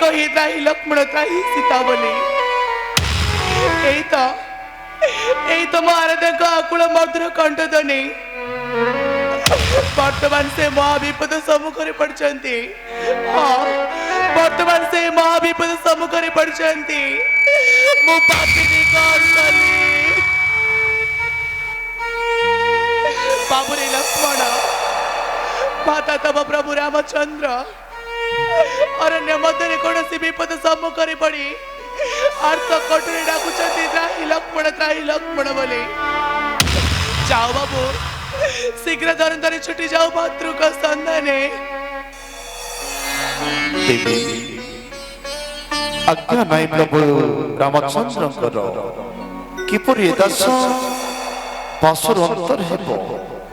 কহি ত্রাহি লক্ষ্মণ ত্রাহি সীতা বলি এই তো মহারাজাଙ୍କ ଆକୁଳ ମଧୁର କଣ୍ଠ ଧ୍ୱନି ବର୍ତ୍ତମାନ ସେ ମହାବିପଦ ସମ୍ମୁଖରେ ପଡ଼ିଛନ୍ତି। ହଁ, ବର୍ତ୍ତମାନ ସେ ମହାବିପଦ ସମ୍ମୁଖରେ ପଡ଼ିଛନ୍ତି। ମୁଁ ପାପିନି କଣ କଲି? ବାବୁରେ ଲକ୍ଷ୍ମଣ ମାତା ତବ ପ୍ରଭୁ ରାମଚନ୍ଦ୍ର ଅରଣ୍ୟ ମଧ୍ୟରେ କୌଣସି ବିପଦ ସମ୍ମୁଖରେ ପଡ଼ି ଆର୍ତ କଟୁରେ ଡାକୁଛନ୍ତି ତ୍ରାହି ଲକ୍ଷ୍ମଣ ବୋଲି। ଯାଅ ବାବୁ, ଶୀଘ୍ର ଧରନ୍ତରେ ଛୁଟି ଯାଉ ଭାତୃଙ୍କ ସନ୍ଧାନେ। ଆଜ୍ଞା ନାଇଁ ପ୍ରଭୁ ରାମଚନ୍ଦ୍ରଙ୍କର କିପରି ଏ ଦାସ ପାଶୁର ଅନ୍ତର ହେବ?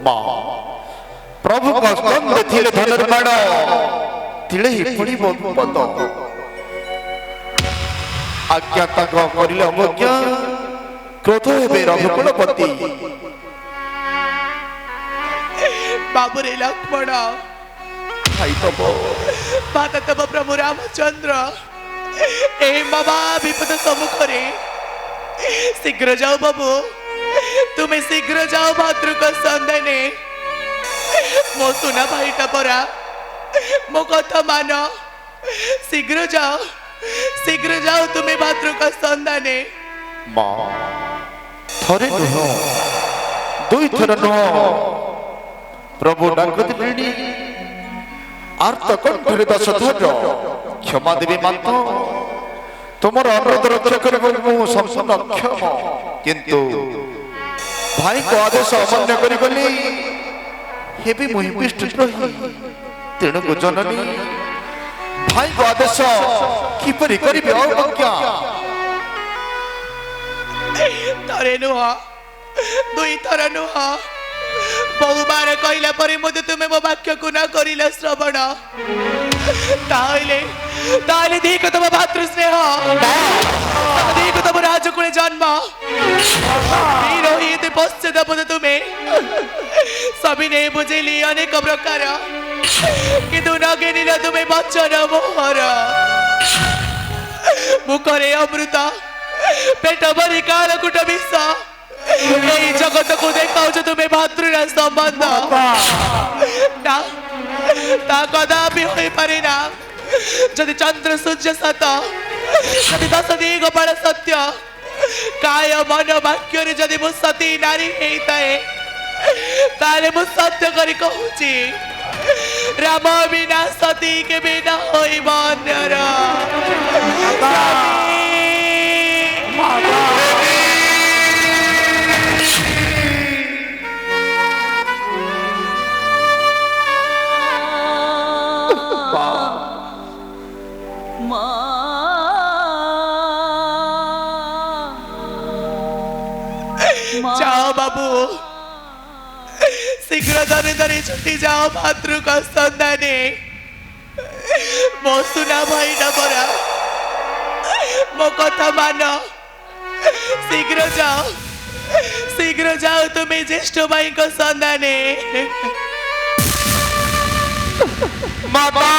ମା ପ୍ରଭୁଙ୍କ ସ୍କନ୍ଧରେ ଥିଲେ ଧନୁର୍ବାଣ, ତିଳେ ହିଁ ପଡ଼ିବ ବିପଦ। ଆଜ୍ଞା ତାଙ୍କ କରିଲେ ଅବଜ୍ଞା, କ୍ରୋଧ ହେବେ ରଘୁକୁଳପତି। ବାବୁରେ ଲକ୍ଷ୍ମଣ ମାତା ତବ ପ୍ରଭୁ ରାମଚନ୍ଦ୍ର এই মহা বিপদ সম্মুখরে শীঘ্র যাও বাবু, তুমি শীঘ্র যাও ভাতৃক সন্ধানে। মো সুনা ভাইটা পরা, মো কথা মান, শীঘ্র যাও তুমি ভাতৃক সন্ধানে। মা থরে নুহ দুই থর নুহ প্রভু ডাকুলেনি, আর্ত কণ্ঠরে দশধর ক্ষমা দেবী মাত। তোমার অনুরোধ রক্ষা করবার মু সম্পূর্ণ অক্ষম, কিন্তু ভাইଙ୍କ আদেশ অমান্য করি গলি হেবি মুই বিষ্টু রহি। তেণুকু জননী ভাইଙ୍କ আদেশ কিপরি করিবে অবজ্ঞা? থরে নুহ, দুই থর নুহ, বহুবার কইলা পরে মধ্যে তুমি মো বাক্যকু না করিলা শ্রবণ। তাহলে দেখো তোমার ভাতৃ স্নেহ, দেখো তোমার রাজকুলে জন্ম, রহিতে পশ্চাৎ তুমি সবিনে বুঝিলি অনেক প্রকার, কিন্তু নগে নিল তুমি বচন মোহর। মুখরে অমৃত, পেট ভরি কালকুট বিষ, এই জগতকু দেখাউছ তুমি ভাতৃর সম্বন্ধ। না, তা কদাপি হয়ে পারে না। যদি চন্দ্র সূর্য সত, যদি দশ দিগপাল সত্য, কায় মন বাক্যরে যদি মু সতী নারী হইতায়ে, তাহলে মু সত্য করে কହୁছি রাম বিনা সতী কেবে না হইব অন্যর। যাও বাবু, শীঘ্র ধরে ছুটি যাও ভাতৃক সন্ধানে। মো সুনা ভাইটা পরা, মো কথা মান, শীঘ্র যাও তুমি জ্যেষ্ঠ ভাইଙ୍କ সন্ধানে। মাতা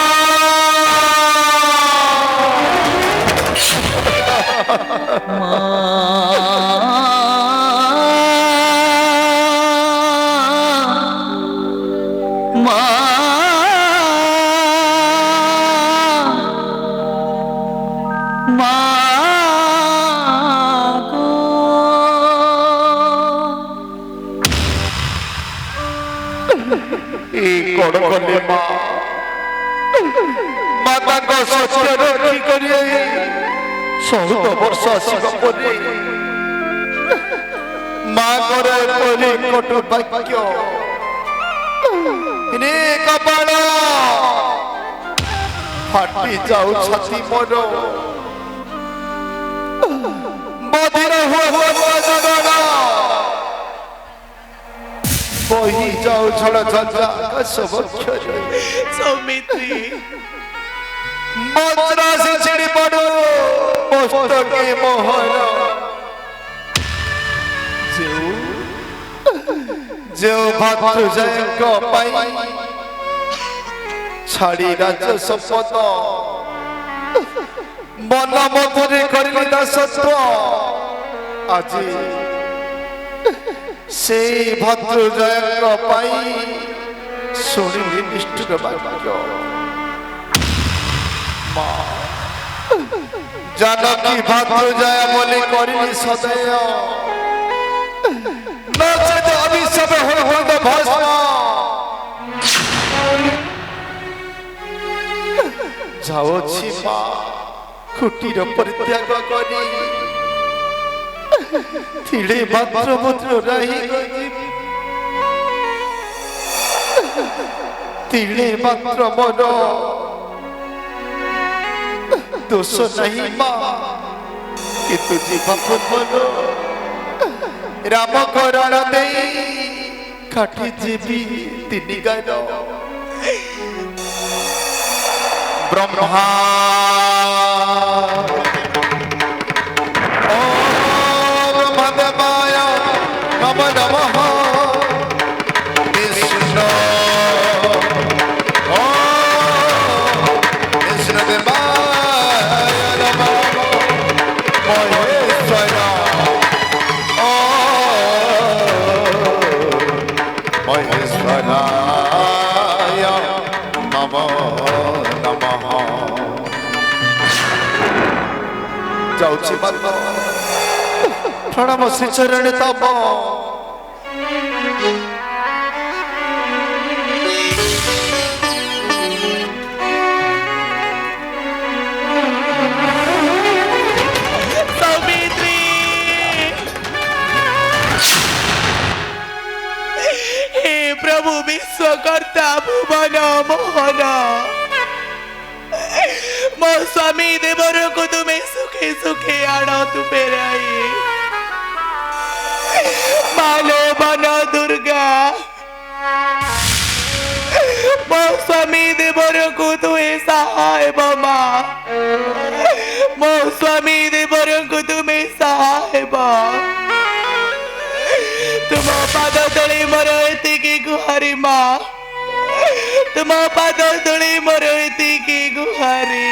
মাতাଙ୍କ ସତ୍ୟ ରକ୍ଷି କରି 14 ବର୍ଷ ଆସିବା ପରେ ମାଙ୍କର ଏପରି କଟୁ ବାକ୍ୟ, ରେ କପାଳ ফাটি যাও ছাতি মোর বধির হো যদনা বহি যাও ছড় ঝঞ্ঝা কসবক্ষরে সৌমিত্রী বজ্রাসি ছিড়ি পড়ো মস্তকে মোহর যেও ভাতৃজয়ଙ୍କ পাই ছাড়ি রাজ্য সম্পদ মন মধ্যে করিলি দাসত্ব আজি সেই ভদ্র জয়ঙ্গ পাই শুনিলি নিষ্ঠুর বাক্য মা জানকী ভদ্র জয় বলে করিলি সদয় নচেত অভিশাপ হইব ভস্ম যাওছি মা কুটির পরিত্যাগ করি তিলে মাত্র পুত্র রাহি তিলে মাত্র মন দোষ নাহি মা কিন্তু জীবন মন রাম কରଣ দেই কাটি জীবি তিনি গান ব্রহ্মা ওম মদমায় নম নমঃ বিষ্ণু ওম বিষ্ণুদেবায় নমঃ মহেশ্বর ওম মহেশ্বরায় নমঃ যাଉଛି প্রণাম শ্রী চরণ তব সৌমিত্রী হে প্রভু বিশ্বকর্তা ভুবন মোহন ମୋ ସ୍ୱାମୀ ଦେବରକୁ ତୁମେ ସୁଖେ ସୁଖେ ଆଣ ତୁ ଫେରାଇ ମାଲୋ ବନ ଦୁର୍ଗା ମୋ ସ୍ୱାମୀ ଦେବରକୁ ତୁମେ ସାହା ହେବ ମା ମୋ ସ୍ୱାମୀ ଦେବରକୁ ତୁମେ ସାହା ହେବ ତୁମ ପାଦ ତଳେ ମୋର ଏତିକି ଗୁହାରି ମା ତୁମ ପାଦ ତଳେ ମୋର ଏତିକି ଗୁହାରି